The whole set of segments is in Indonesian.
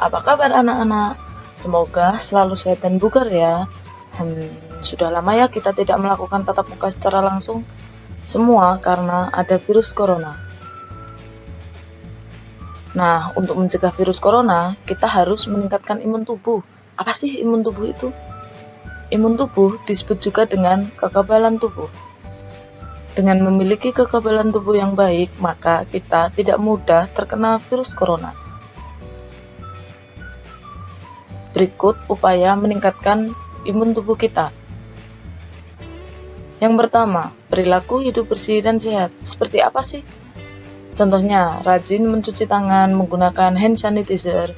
Apa kabar anak-anak? Semoga selalu sehat dan bugar ya. Sudah lama ya kita tidak melakukan tatap muka secara langsung. Semua karena ada virus corona. Nah, untuk mencegah virus corona, kita harus meningkatkan imun tubuh. Apa sih imun tubuh itu? Imun tubuh disebut juga dengan kekebalan tubuh. Dengan memiliki kekebalan tubuh yang baik, maka kita tidak mudah terkena virus corona. Berikut upaya meningkatkan imun tubuh kita. Yang pertama, perilaku hidup bersih dan sehat. Seperti apa sih? Contohnya, rajin mencuci tangan menggunakan hand sanitizer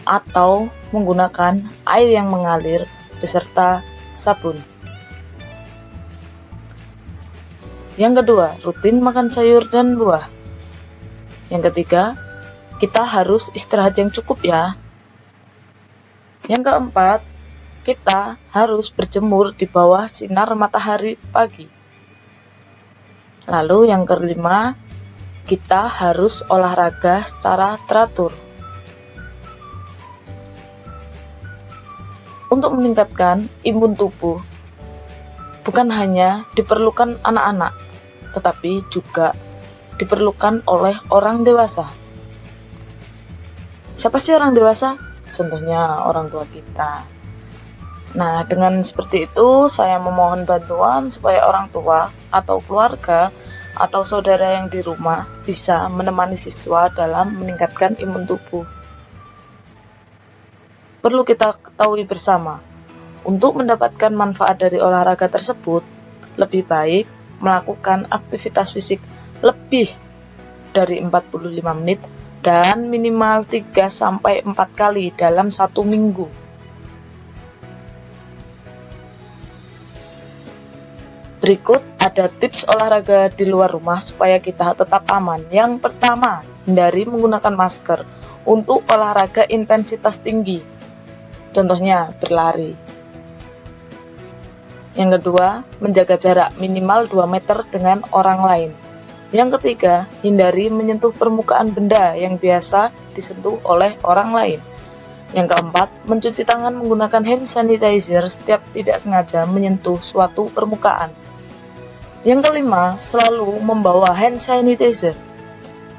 atau menggunakan air yang mengalir beserta sabun. Yang kedua, rutin makan sayur dan buah. Yang ketiga, kita harus istirahat yang cukup ya. Yang keempat, kita harus berjemur di bawah sinar matahari pagi. Lalu yang kelima, kita harus olahraga secara teratur. Untuk meningkatkan imun tubuh, bukan hanya diperlukan anak-anak, tetapi juga diperlukan oleh orang dewasa. Siapa sih orang dewasa? Contohnya orang tua kita. Nah, dengan seperti itu, saya memohon bantuan supaya orang tua atau keluarga atau saudara yang di rumah bisa menemani siswa dalam meningkatkan imun tubuh. Perlu kita ketahui bersama, untuk mendapatkan manfaat dari olahraga tersebut, lebih baik melakukan aktivitas fisik lebih dari 45 menit dan minimal 3-4 kali dalam 1 minggu. Berikut ada tips olahraga di luar rumah supaya kita tetap aman. Yang pertama, hindari menggunakan masker untuk olahraga intensitas tinggi. Contohnya, berlari. Yang kedua, menjaga jarak minimal 2 meter dengan orang lain. Yang ketiga, hindari menyentuh permukaan benda yang biasa disentuh oleh orang lain. Yang keempat, mencuci tangan menggunakan hand sanitizer setiap tidak sengaja menyentuh suatu permukaan. Yang kelima, selalu membawa hand sanitizer.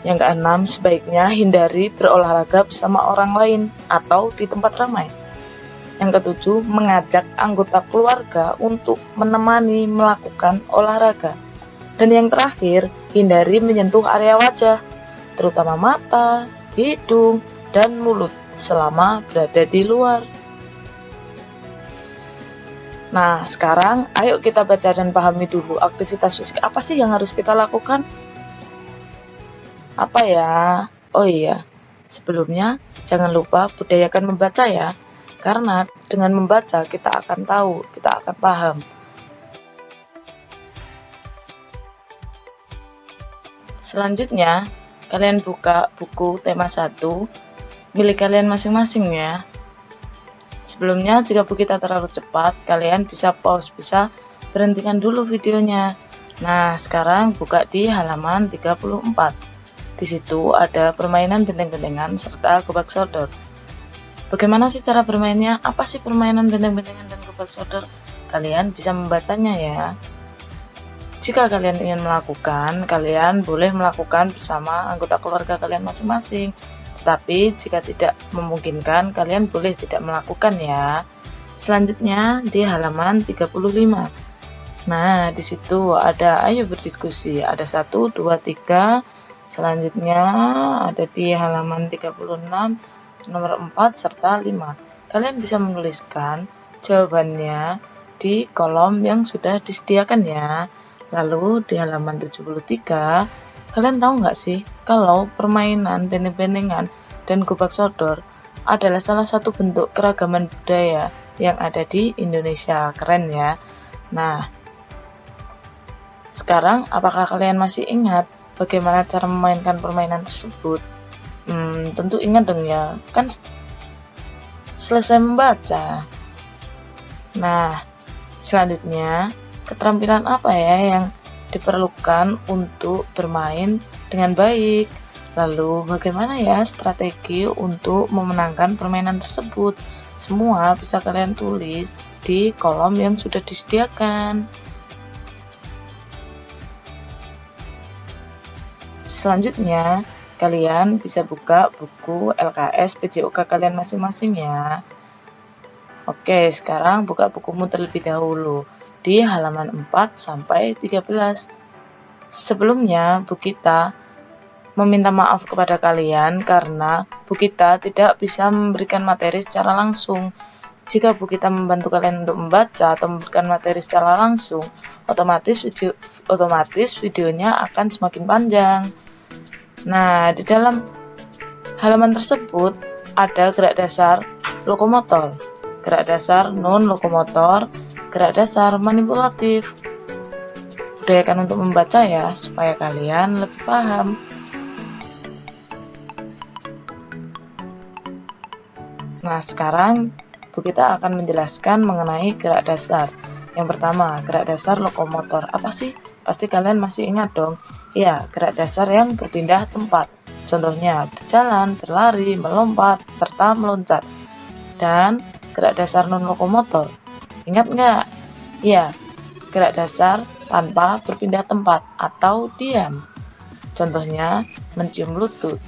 Yang keenam, sebaiknya hindari berolahraga bersama orang lain atau di tempat ramai. Yang ketujuh, mengajak anggota keluarga untuk menemani melakukan olahraga. Dan yang terakhir, hindari menyentuh area wajah, terutama mata, hidung, dan mulut selama berada di luar. Nah, sekarang ayo kita baca dan pahami dulu aktivitas fisik apa sih yang harus kita lakukan? Apa ya? Oh iya, sebelumnya jangan lupa budayakan membaca ya, karena dengan membaca kita akan tahu, kita akan paham. Selanjutnya, kalian buka buku tema 1 milik kalian masing-masing ya. Sebelumnya, jika buku kita terlalu cepat, kalian bisa pause, bisa berhentikan dulu videonya. Nah, sekarang buka di halaman 34. Di situ ada permainan benteng-bentengan serta gobak sodor. Bagaimana sih cara bermainnya? Apa sih permainan benteng-bentengan dan gobak sodor? Kalian bisa membacanya ya. Jika kalian ingin melakukan, kalian boleh melakukan bersama anggota keluarga kalian masing-masing. Tapi jika tidak memungkinkan, kalian boleh tidak melakukan ya. Selanjutnya di halaman 35. Nah, di situ ada ayo berdiskusi. Ada 1, 2, 3. Selanjutnya ada di halaman 36, nomor 4 serta 5. Kalian bisa menuliskan jawabannya di kolom yang sudah disediakan ya. Lalu di halaman 73, kalian tahu nggak sih kalau permainan benteng-bentengan dan gobak sodor adalah salah satu bentuk keragaman budaya yang ada di Indonesia? Keren ya. Nah, sekarang apakah kalian masih ingat bagaimana cara memainkan permainan tersebut? Tentu ingat dong ya, kan selesai membaca. Nah, selanjutnya keterampilan apa ya yang diperlukan untuk bermain dengan baik? Lalu, bagaimana ya strategi untuk memenangkan permainan tersebut? Semua bisa kalian tulis di kolom yang sudah disediakan. Selanjutnya, kalian bisa buka buku LKS PJOK kalian masing-masing ya. Oke, sekarang buka bukumu terlebih dahulu di halaman 4 sampai 13. Sebelumnya, Bu Gita meminta maaf kepada kalian karena Bu Gita tidak bisa memberikan materi secara langsung. Jika Bu Gita membantu kalian untuk membaca atau memberikan materi secara langsung, otomatis videonya akan semakin panjang. Nah, di dalam halaman tersebut ada gerak dasar lokomotor, gerak dasar non-lokomotor, gerak dasar manipulatif. Budayakan untuk membaca ya, supaya kalian lebih paham. Nah, sekarang Bu Gita akan menjelaskan mengenai gerak dasar. Yang pertama, gerak dasar lokomotor. Apa sih? Pasti kalian masih ingat dong. Ya, gerak dasar yang berpindah tempat. Contohnya, berjalan, berlari, melompat, serta meloncat. Dan gerak dasar non-lokomotor. Ingat nggak? Ya, gerak dasar tanpa berpindah tempat atau diam. Contohnya, mencium lutut,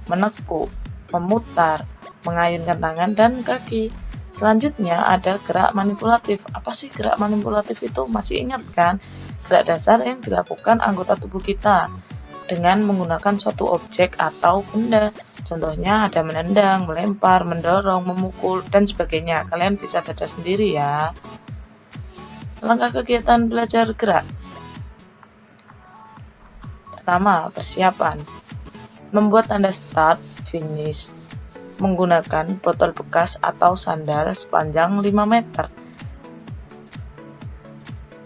menekuk, memutar, mengayunkan tangan dan kaki. Selanjutnya ada gerak manipulatif. Apa sih gerak manipulatif itu? Masih ingat kan? Gerak dasar yang dilakukan anggota tubuh kita dengan menggunakan suatu objek atau benda. Contohnya ada menendang, melempar, mendorong, memukul, dan sebagainya. Kalian bisa baca sendiri ya. Langkah kegiatan belajar gerak. Pertama, persiapan. Membuat tanda start, finish. Menggunakan botol bekas atau sandal sepanjang 5 meter.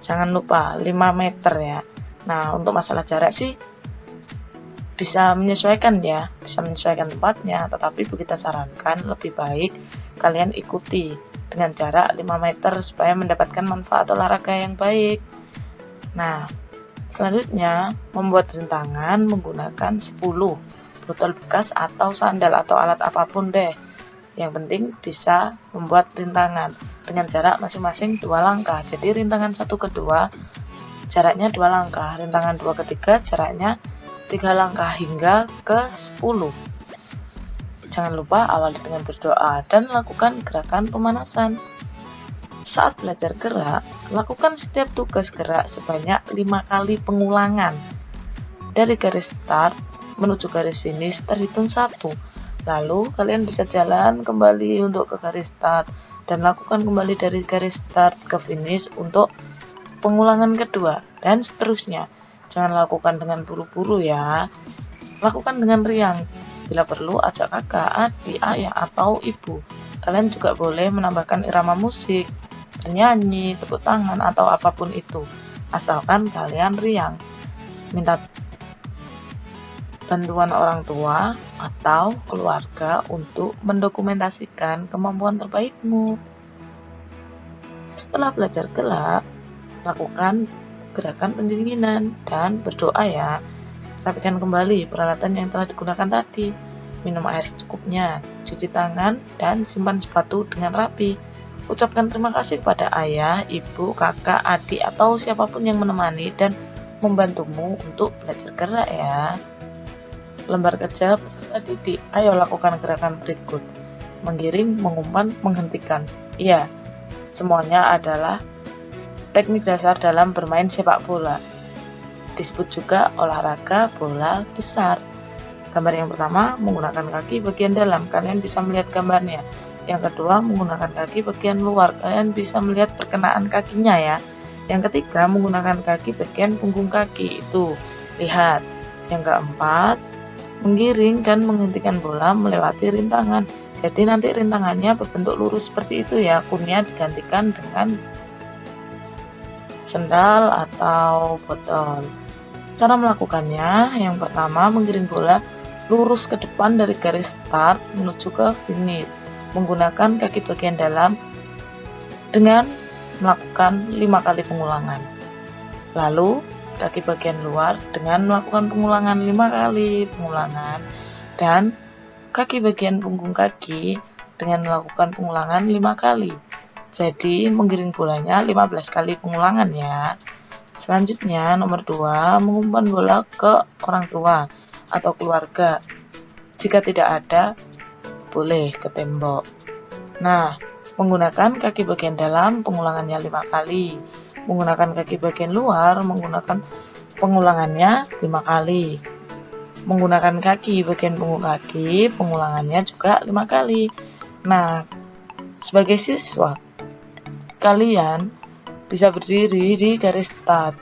Jangan lupa 5 meter ya. Nah, untuk masalah jarak sih bisa menyesuaikan ya, bisa menyesuaikan tempatnya, tetapi kita sarankan lebih baik kalian ikuti dengan jarak 5 meter supaya mendapatkan manfaat olahraga yang baik. Nah, selanjutnya membuat rintangan menggunakan 10 botol bekas atau sandal atau alat apapun deh. Yang penting bisa membuat rintangan dengan jarak masing-masing 2 langkah. Jadi rintangan 1 ke 2 jaraknya 2 langkah, rintangan 2 ke 3 jaraknya 3 langkah hingga ke 10. Jangan lupa awali dengan berdoa dan lakukan gerakan pemanasan. Saat belajar gerak, lakukan setiap tugas gerak sebanyak 5 kali pengulangan. Dari garis start menuju garis finish terhitung 1. Lalu kalian bisa jalan kembali untuk ke garis start dan lakukan kembali dari garis start ke finish untuk pengulangan kedua dan seterusnya. Jangan lakukan dengan buru-buru ya. Lakukan dengan riang. Bila perlu ajak kakak, adik, ayah atau ibu. Kalian juga boleh menambahkan irama musik, bernyanyi, tepuk tangan atau apapun itu. Asalkan kalian riang. Minta bantuan orang tua atau keluarga untuk mendokumentasikan kemampuan terbaikmu. Setelah belajar gerak, lakukan gerakan pendinginan dan berdoa ya. Rapikan kembali peralatan yang telah digunakan tadi. Minum air secukupnya, cuci tangan, dan simpan sepatu dengan rapi. Ucapkan terima kasih kepada ayah, ibu, kakak, adik, atau siapapun yang menemani dan membantumu untuk belajar gerak ya. Lembar kerja peserta didik. Ayo lakukan gerakan berikut. Menggiring, mengumpan, menghentikan. Iya, semuanya adalah teknik dasar dalam bermain sepak bola. Disebut juga olahraga bola besar. Gambar yang pertama menggunakan kaki bagian dalam. Kalian bisa melihat gambarnya. Yang kedua menggunakan kaki bagian luar. Kalian bisa melihat perkenaan kakinya ya. Yang ketiga menggunakan kaki bagian punggung kaki. Itu, lihat. Yang keempat, menggiring dan menghentikan bola melewati rintangan. Jadi nanti rintangannya berbentuk lurus seperti itu ya. Kunnya digantikan dengan sendal atau botol. Cara melakukannya, yang pertama menggiring bola lurus ke depan dari garis start menuju ke finish menggunakan kaki bagian dalam dengan melakukan 5 kali pengulangan. Lalu kaki bagian luar dengan melakukan pengulangan 5 kali pengulangan, dan kaki bagian punggung kaki dengan melakukan pengulangan 5 kali. Jadi menggiring bolanya 15 kali pengulangan ya. Selanjutnya nomor 2, mengumpan bola ke orang tua atau keluarga. Jika tidak ada, boleh ke tembok. Nah, menggunakan kaki bagian dalam pengulangannya 5 kali. Menggunakan kaki bagian luar menggunakan pengulangannya 5 kali. Menggunakan kaki bagian punggung kaki pengulangannya juga 5 kali. Nah, sebagai siswa, kalian bisa berdiri di garis start.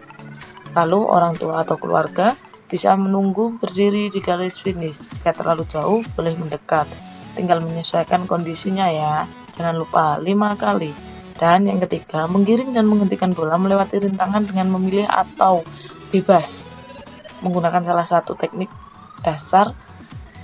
Lalu orang tua atau keluarga bisa menunggu berdiri di garis finish. Jika terlalu jauh, boleh mendekat. Tinggal menyesuaikan kondisinya ya. Jangan lupa 5 kali. Dan yang ketiga, menggiring dan menghentikan bola melewati rintangan dengan memilih atau bebas. Menggunakan salah satu teknik dasar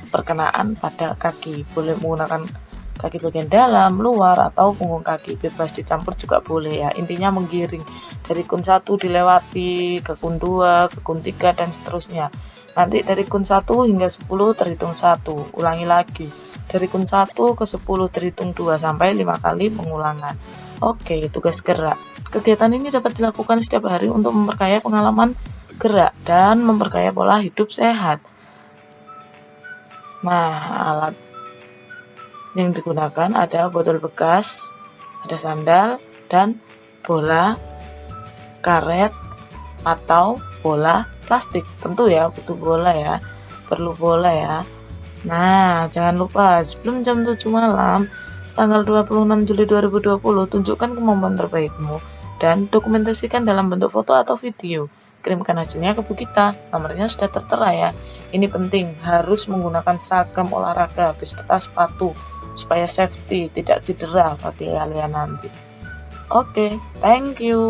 perkenaan pada kaki. Boleh menggunakan kaki bagian dalam, luar, atau punggung kaki. Bebas dicampur juga boleh ya. Intinya menggiring. Dari kun 1 dilewati ke kun 2, ke kun 3, dan seterusnya. Nanti dari kun 1 hingga 10 terhitung 1. Ulangi lagi. Dari kun 1 ke 10 terhitung 2 sampai 5 kali pengulangan. Oke, tugas gerak. Kegiatan ini dapat dilakukan setiap hari untuk memperkaya pengalaman gerak dan memperkaya pola hidup sehat. Nah, alat yang digunakan ada botol bekas, ada sandal, dan bola, karet, atau bola plastik. Tentu ya, butuh bola ya, perlu bola ya. Nah, jangan lupa sebelum jam 7 malam, tanggal 26 Juli 2020, tunjukkan kemampuan terbaikmu dan dokumentasikan dalam bentuk foto atau video. Kirimkan hasilnya ke Bu Gita, nomornya sudah tertera ya. Ini penting, harus menggunakan seragam olahraga beserta sepatu supaya safety, tidak cedera kaki kalian nanti. Oke, thank you.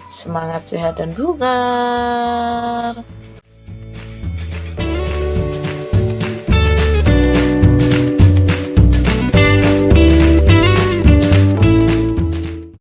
Semangat sehat dan bugar.